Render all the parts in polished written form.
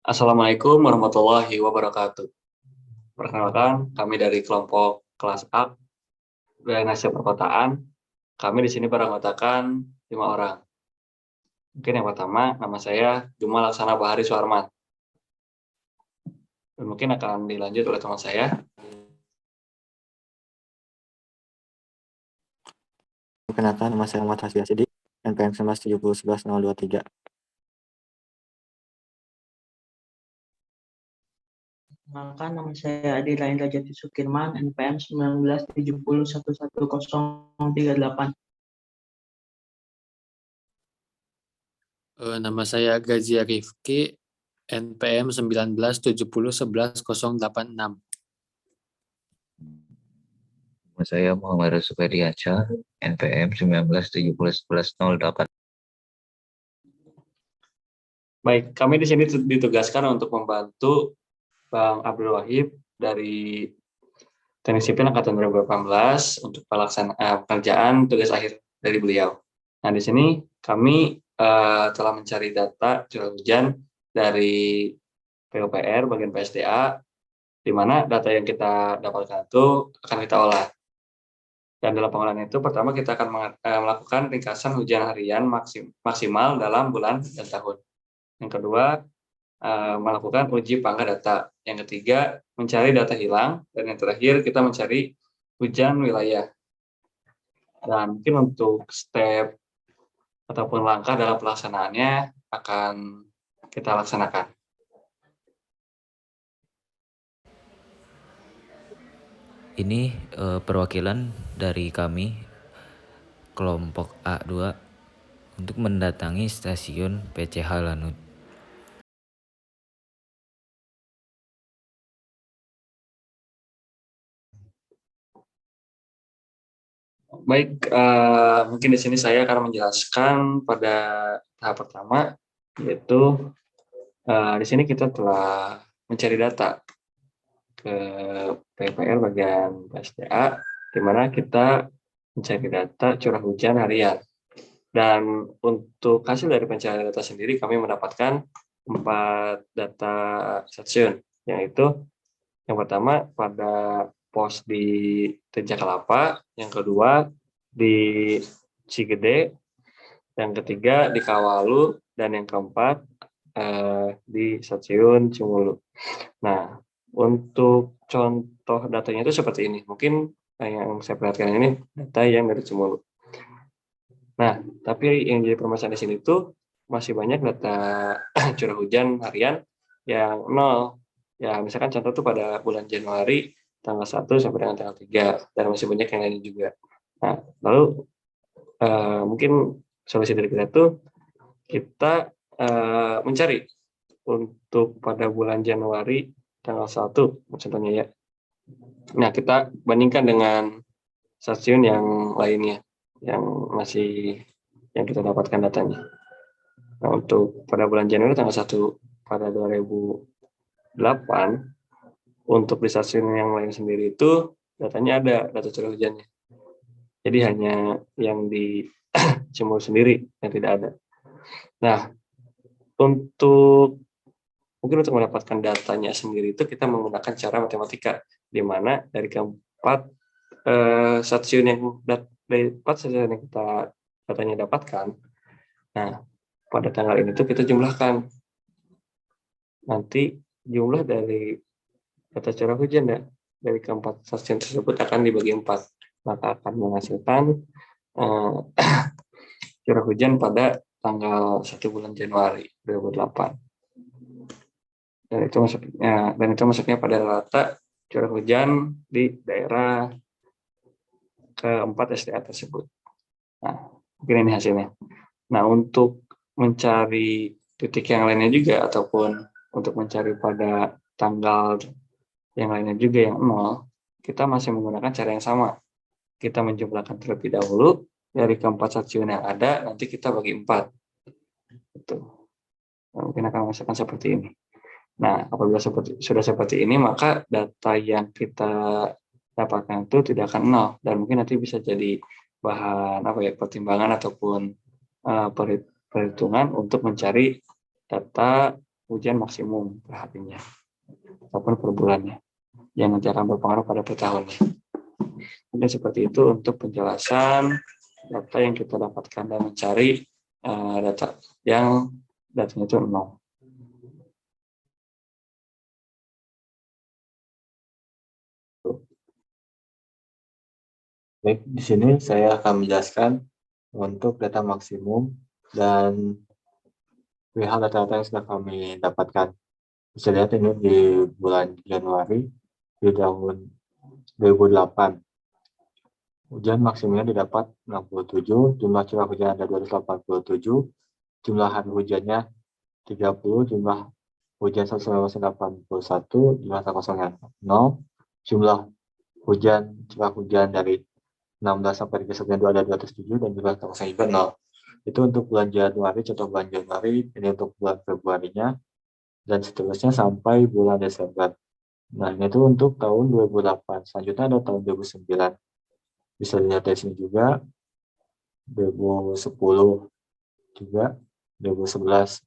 Assalamualaikum warahmatullahi wabarakatuh. Perkenalkan, kami dari kelompok kelas A Drainase Perkotaan. Kami di sini beranggotakan 5 orang. Mungkin yang pertama, nama saya Juma Laksana Bahari Suharman. Dan mungkin akan dilanjut oleh teman saya. Perkenalkan, nama saya Muhammad Hasbi Asidi, NPM 1970111023. Perkenalkan, nama saya Adi Laindra Jati Sukirman, NPM 1970111038. Nama saya Gazia Rifki, NPM 1970111086. Nama saya Muhammad Rasufedi Aca, NPM 1970111008. Baik, kami di sini ditugaskan untuk membantu Bang Abdul Wahid dari Teknik Sipil Angkatan 2018 untuk pekerjaan tugas akhir dari beliau. Nah, di sini kami telah mencari data curah hujan dari PUPR bagian PSDA, di mana data yang kita dapatkan itu akan kita olah. Dan dalam pengolahan itu, pertama kita akan melakukan ringkasan hujan harian maksimal dalam bulan dan tahun. Yang kedua, melakukan uji pangga data. Yang ketiga, mencari data hilang. Dan yang terakhir, kita mencari hujan wilayah. Dan mungkin untuk step ataupun langkah dalam pelaksanaannya akan kita laksanakan. Ini perwakilan dari kami, kelompok A2, untuk mendatangi stasiun PCH Lanut. Baik, mungkin di sini saya akan menjelaskan pada tahap pertama, yaitu di sini kita telah mencari data ke PUPR bagian PSDA, di mana kita mencari data curah hujan harian. Dan untuk hasil dari pencarian data sendiri, kami mendapatkan 4 data stasiun, yaitu yang pertama pada pos di Teja Kelapa, yang kedua di Cigede, yang ketiga di Kawalu, dan yang keempat di stasiun Cimulu. Nah, untuk contoh datanya itu seperti ini. Mungkin yang saya perhatikan ini data yang dari Cimulu. Nah, tapi yang jadi permasalahan di sini tuh masih banyak data curah hujan harian yang 0. Ya, misalkan contoh tuh pada bulan Januari tanggal 1 sampai dengan tanggal 3, dan masih banyak yang lainnya juga. Nah, lalu mungkin solusi dari kita tuh kita mencari untuk pada bulan Januari tanggal 1 contohnya ya. Nah, kita bandingkan dengan stasiun yang lainnya yang kita dapatkan datanya. Nah, untuk pada bulan Januari tanggal 1 pada 2008, untuk di stasiun yang lain sendiri itu datanya ada data curah hujannya. Jadi hanya yang di Cimulu sendiri yang tidak ada. Nah, untuk mendapatkan datanya sendiri itu kita menggunakan cara matematika, di mana dari keempat stasiun yang kita datanya dapatkan, nah pada tanggal ini tuh kita jumlahkan. Nanti jumlah dari data curah hujan dari keempat stasiun tersebut akan dibagi 4, maka akan menghasilkan curah hujan pada tanggal 1 bulan Januari 2008. Dan itu masuknya pada rata curah hujan di daerah keempat SDA tersebut. Nah, mungkin ini hasilnya. Nah, untuk mencari titik yang lainnya juga, ataupun untuk mencari pada tanggal yang lainnya juga yang 0, kita masih menggunakan cara yang sama. Kita menjumlahkan terlebih dahulu dari keempat stasiun yang ada, nanti kita bagi 4. Gitu. Nah, mungkin akan merasakan seperti ini. Nah, apabila sudah seperti ini, maka data yang kita dapatkan itu tidak akan 0, dan mungkin nanti bisa jadi bahan pertimbangan ataupun perhitungan untuk mencari data hujan maksimum per harinya ataupun per bulannya yang nanti akan berpengaruh pada per tahunnya. Jadi seperti itu untuk penjelasan data yang kita dapatkan dan mencari data yang datanya itu 0. Baik, di sini saya akan menjelaskan untuk data maksimum dan perihal data-data yang sudah kami dapatkan. Bisa lihat ini di bulan Januari di tahun 2008. Hujan maksimumnya didapat 67, jumlah curah hujan ada 287, jumlah hari hujannya 30, jumlah hujan 181, jumlah kosongnya 0, jumlah hujan curah hujan dari 16 sampai 31 ada 207 dan jumlah kosongnya juga 0. Itu untuk bulan Januari, contoh bulan Januari, ini untuk bulan Februarinya, dan seterusnya sampai bulan Desember. Nah, ini itu untuk tahun 2008. Selanjutnya ada tahun 2009. Bisa dilihat dari sini juga, 2010 juga, 2011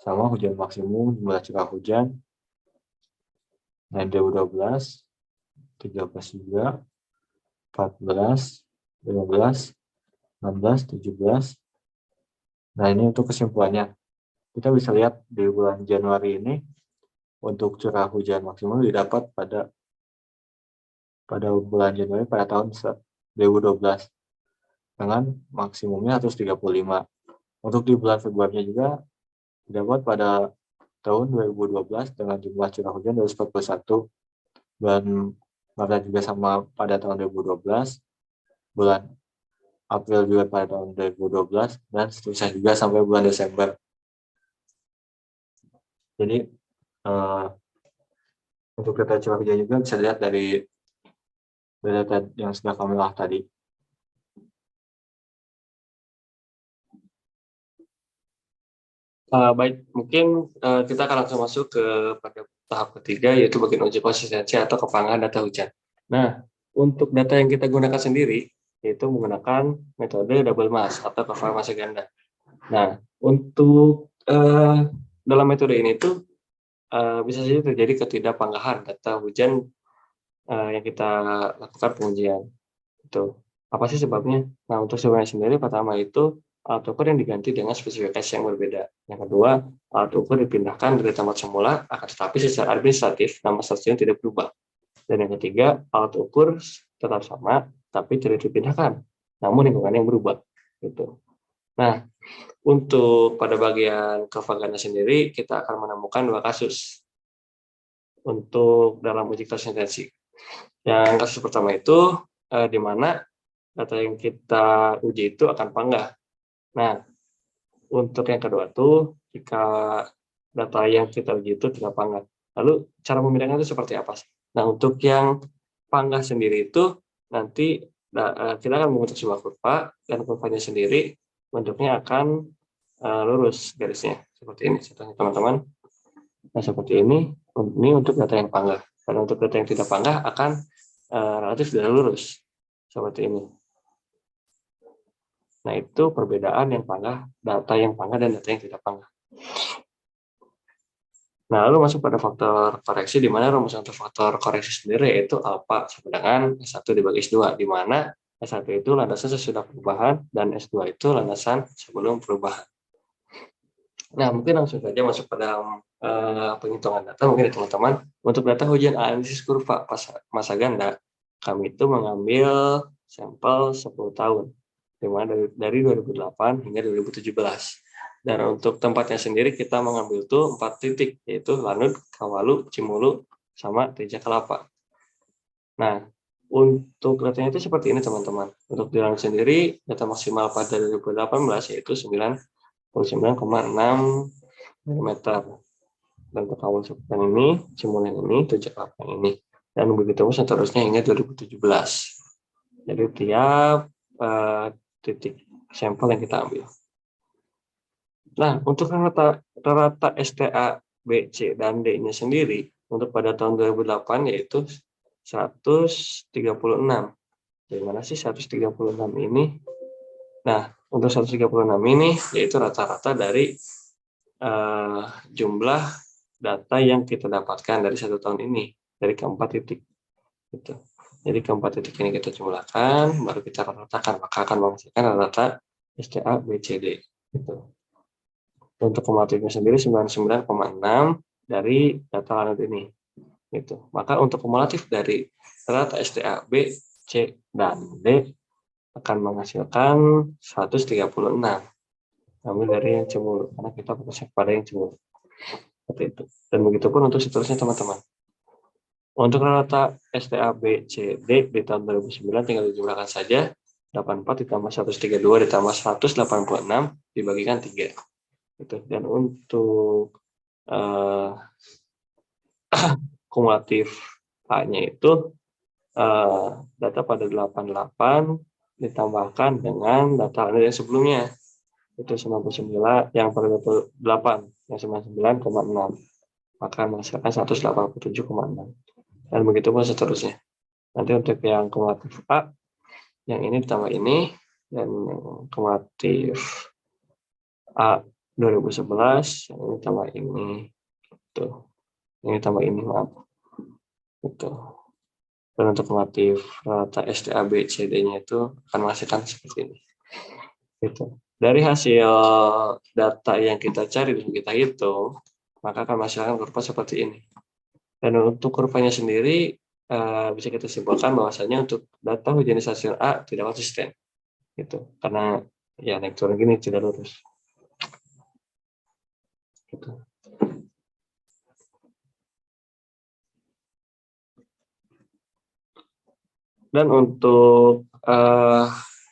sama hujan maksimum, jumlah curah hujan. Nah, 2012, 13 juga, 14, 15, 16, 17. Nah, ini untuk kesimpulannya. Kita bisa lihat di bulan Januari ini, untuk curah hujan maksimum didapat pada bulan Januari pada tahun 2012 dengan maksimumnya 135. Untuk di bulan Februari juga didapat pada tahun 2012 dengan jumlah curah hujan 241. Bulan Maret juga sama pada tahun 2012, bulan April juga pada tahun 2012, dan seterusnya juga sampai bulan Desember. Jadi untuk data curah hujan juga bisa dilihat dari data yang sudah kami olah tadi. Baik, mungkin kita akan langsung masuk ke pada tahap ketiga, yaitu bagian uji konsistensi atau kepangahan data hujan. Nah, untuk data yang kita gunakan sendiri, yaitu menggunakan metode double mask atau konfirmasi ganda. Nah, untuk dalam metode ini tuh bisa saja terjadi ketidakpanggahan data hujan yang kita lakukan pengujian. Itu apa sih sebabnya? Nah, untuk sebabnya sendiri pertama itu alat ukur yang diganti dengan spesifikasi yang berbeda. Yang kedua, alat ukur dipindahkan dari tempat semula, akan tetapi secara administratif nama stasiun tidak berubah. Dan yang ketiga, alat ukur tetap sama, tapi tidak dipindahkan, namun lingkungan yang berubah. Gitu. Nah, untuk pada bagian kevagannya sendiri, kita akan menemukan 2 kasus untuk dalam uji konsistensi. Yang kasus pertama itu di mana data yang kita uji itu akan panggah. Nah, untuk yang kedua tuh jika data yang kita uji itu tidak panggah. Lalu cara membedakan itu seperti apa sih? Nah, untuk yang panggah sendiri itu nanti kita akan membentuk sebuah kurva, dan kurvanya sendiri bentuknya akan lurus garisnya seperti ini. Contohnya teman-teman. Nah, seperti ini untuk data yang panggah. Dan untuk data yang tidak panggah akan relatif tidak lurus seperti ini. Nah, itu perbedaan yang panggah, data yang panggah dan data yang tidak panggah. Nah, lalu masuk pada faktor koreksi, di mana rumus untuk faktor koreksi sendiri yaitu alfa sama dengan S1 dibagi S2, di mana S1 itu landasan sesudah perubahan dan S2 itu landasan sebelum perubahan. Nah, mungkin langsung saja masuk pada penghitungan data mungkin ya teman-teman. Untuk data hujan analisis kurva masa ganda, kami itu mengambil sampel 10 tahun. Dimana dari 2008 hingga 2017. Dan untuk tempatnya sendiri kita mengambil tuh 4 titik, yaitu Lanut, Kawalu, Cimulu, sama Teja Kelapa. Nah, untuk datanya itu seperti ini teman-teman. Untuk di Lanut sendiri, data maksimal pada 2018 yaitu 99,6 mm. Dan untuk Kawalu seperti ini, Cimulu yang ini, Teja Kelapa yang ini. Dan begitu seterusnya hingga 2017. Jadi tiap titik sampel yang kita ambil. Nah, untuk rata STA B, C, dan D-nya sendiri, untuk pada tahun 2008 yaitu 136. Dari mana sih 136 ini? Nah, untuk 136 ini yaitu rata-rata dari jumlah data yang kita dapatkan dari 1 tahun ini, dari keempat titik. Gitu. Jadi keempat titik ini kita jumlahkan, baru kita ratakan, maka akan menghasilkan data STA BCD. Gitu. Untuk kumulatifnya sendiri 99,6 dari data lanut ini. Gitu. Maka untuk kumulatif dari data STA B, C, dan D akan menghasilkan 136. Ambil dari yang cemuru, karena kita fokusnya pada yang cemuru. Seperti itu. Dan begitu pun untuk seterusnya teman-teman. Untuk rata STA B, C, D di tahun 2009 tinggal dijumlahkan saja. 84 ditambah 132 ditambah 186 dibagikan 3. Gitu. Dan untuk kumulatif A-nya itu data pada 88 ditambahkan dengan data yang sebelumnya. Itu 99 yang pada 28 yang 99,6. Maka menghasilkan 187,6. Dan begitu pun seterusnya. Nanti untuk yang kumulatif A, yang ini ditambah ini, dan yang kumulatif A 2011, yang ini tambah ini, tuh, ini tambah ini, maaf, itu. Dan untuk kumulatif rata STA B C D-nya itu akan menghasilkan seperti ini. Gitu. Dari hasil data yang kita cari dan kita hitung, maka akan menghasilkan kurva seperti ini. Dan untuk kurvanya sendiri bisa kita simpulkan bahwasanya untuk data hujan di stasiun A tidak konsisten, gitu. Karena ya naik turun gini tidak lurus. Gitu. Dan untuk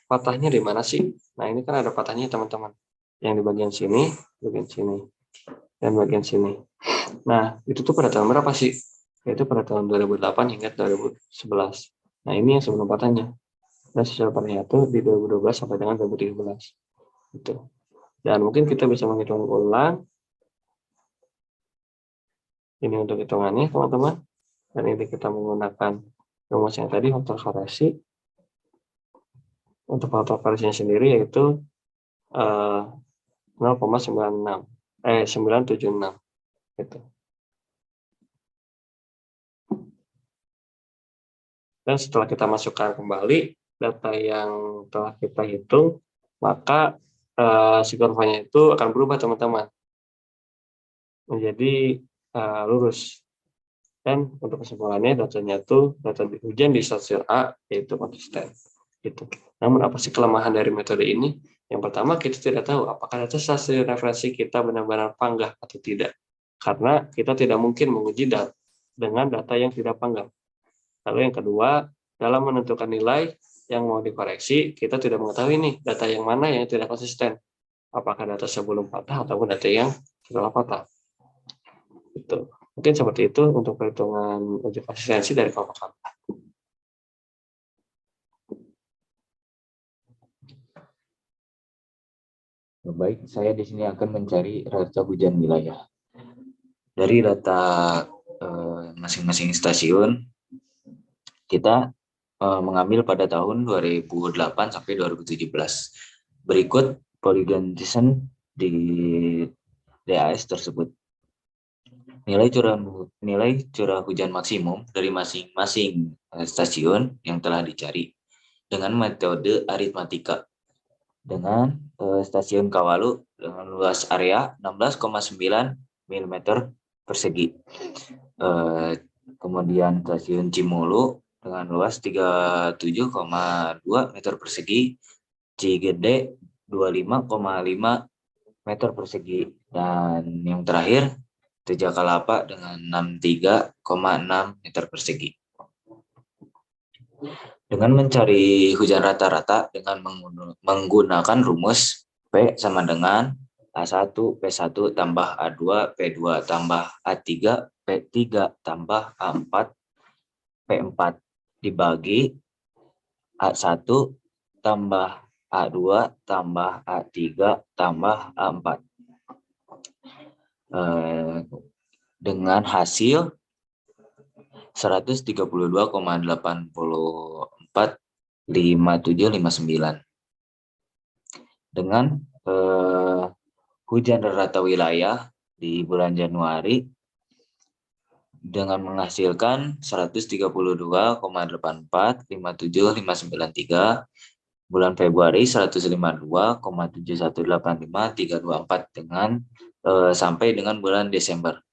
patahnya di mana sih? Nah ini kan ada patahnya teman-teman. Yang di bagian sini, dan bagian sini. Nah, itu tuh pada tahun berapa sih? Yaitu pada tahun 2008 hingga 2011. Nah, ini yang sebelum patahnya. Dan secara patahnya itu di 2012 sampai dengan 2013. Gitu. Dan mungkin kita bisa menghitung ulang. Ini untuk hitungannya, teman-teman. Dan ini kita menggunakan rumus yang tadi, faktor variasi. Untuk faktor variasinya sendiri yaitu 0,976. Gitu. Dan setelah kita masukkan kembali data yang telah kita hitung, maka si kurvanya itu akan berubah teman-teman menjadi lurus. Dan untuk kesimpulannya datanya itu data hujan di stasiun A yaitu konsisten. Gitu. Namun apa sih kelemahan dari metode ini? Yang pertama, kita tidak tahu apakah data stasiun referensi kita benar-benar panggah atau tidak. Karena kita tidak mungkin menguji dengan data yang tidak panggah. Lalu yang kedua, dalam menentukan nilai yang mau dikoreksi, kita tidak mengetahui nih data yang mana yang tidak konsisten. Apakah data sebelum patah ataupun data yang setelah patah. Itu. Mungkin seperti itu untuk perhitungan uji konsistensi dari kelompok kami. Baik, saya di sini akan mencari rata hujan wilayah. Dari data masing-masing stasiun, kita mengambil pada tahun 2008 sampai 2017. Berikut polygon descent di DAS tersebut. Nilai curah hujan maksimum dari masing-masing stasiun yang telah dicari dengan metode aritmatika. Dengan stasiun Kawalu dengan luas area 16,9 mm persegi. Kemudian stasiun Cimulu dengan luas 37,2 meter persegi, Cigede 25,5 meter persegi, dan yang terakhir Tejakalapa dengan 63,6 meter persegi. Dengan mencari hujan rata-rata dengan menggunakan rumus P sama dengan A1 P1 tambah A2 P2 tambah A3 P3 tambah A4 P4 dibagi A1 tambah A2 tambah A3 tambah A4 dengan hasil 132,845759 dengan hujan rata wilayah di bulan Januari dengan menghasilkan 132,84, 57, 593. Bulan Februari 152,7185, 324 dengan sampai dengan bulan Desember.